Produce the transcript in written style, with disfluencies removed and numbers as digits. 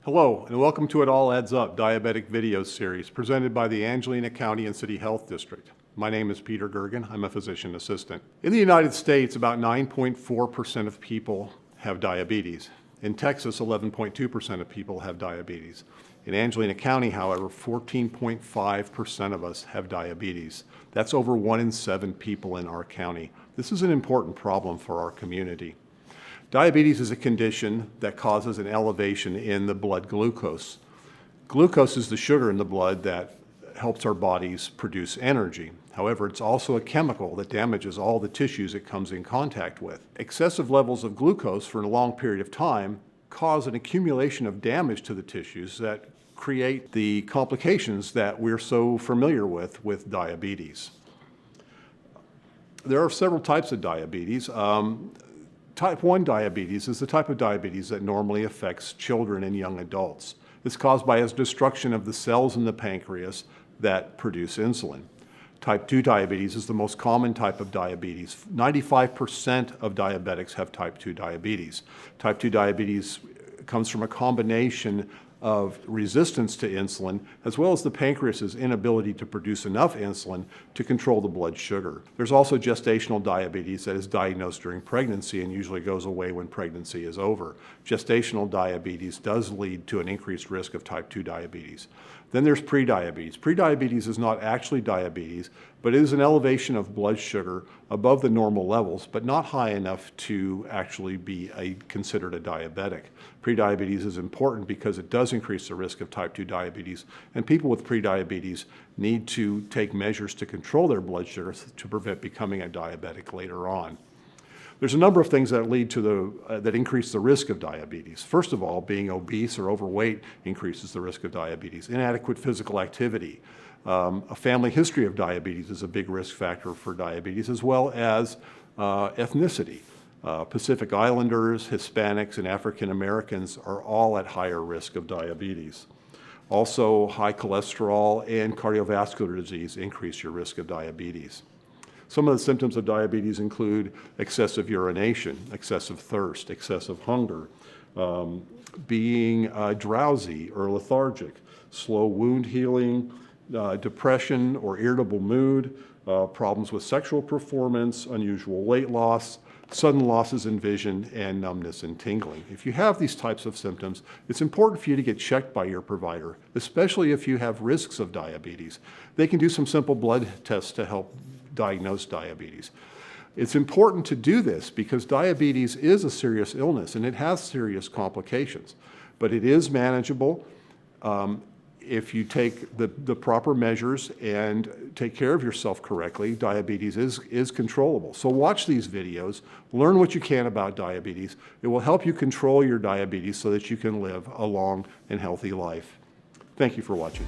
Hello, and welcome to It All Adds Up Diabetic Video Series presented by the Angelina County and City Health District. My name is Peter Gergen. I'm a physician assistant. In the United States, about 9.4% of people have diabetes. In Texas, 11.2% of people have diabetes. In Angelina County, however, 14.5% of us have diabetes. That's over 1 in 7 people in our county. This is an important problem for our community. Diabetes is a condition that causes an elevation in the blood glucose. Glucose is the sugar in the blood that helps our bodies produce energy. However, it's also a chemical that damages all the tissues it comes in contact with. Excessive levels of glucose for a long period of time cause an accumulation of damage to the tissues that create the complications that we're so familiar with diabetes. There are several types of diabetes. Type 1 diabetes is the type of diabetes that normally affects children and young adults. It's caused by a destruction of the cells in the pancreas that produce insulin. Type 2 diabetes is the most common type of diabetes. 95% of diabetics have type 2 diabetes. Type 2 diabetes comes from a combination of resistance to insulin, as well as the pancreas's inability to produce enough insulin to control the blood sugar. There's also gestational diabetes that is diagnosed during pregnancy and usually goes away when pregnancy is over. Gestational diabetes does lead to an increased risk of type 2 diabetes. Then there's prediabetes. Prediabetes is not actually diabetes, but it is an elevation of blood sugar above the normal levels, but not high enough to actually be considered a diabetic. Prediabetes is important because it does increase the risk of type 2 diabetes, and people with prediabetes need to take measures to control their blood sugar to prevent becoming a diabetic later on. There's a number of things that lead to that increase the risk of diabetes. First of all, being obese or overweight increases the risk of diabetes. Inadequate physical activity. A family history of diabetes is a big risk factor for diabetes, as well as ethnicity. Pacific Islanders, Hispanics, and African Americans are all at higher risk of diabetes. Also, high cholesterol and cardiovascular disease increase your risk of diabetes. Some of the symptoms of diabetes include excessive urination, excessive thirst, excessive hunger, being drowsy or lethargic, slow wound healing, depression or irritable mood, problems with sexual performance, unusual weight loss, sudden losses in vision, and numbness and tingling. If you have these types of symptoms, it's important for you to get checked by your provider, especially if you have risks of diabetes. They can do some simple blood tests to help diagnose diabetes. It's important to do this because diabetes is a serious illness and it has serious complications, but it is manageable if you take the proper measures and take care of yourself correctly. Diabetes is controllable. So watch these videos, learn what you can about diabetes. It will help you control your diabetes so that you can live a long and healthy life. Thank you for watching.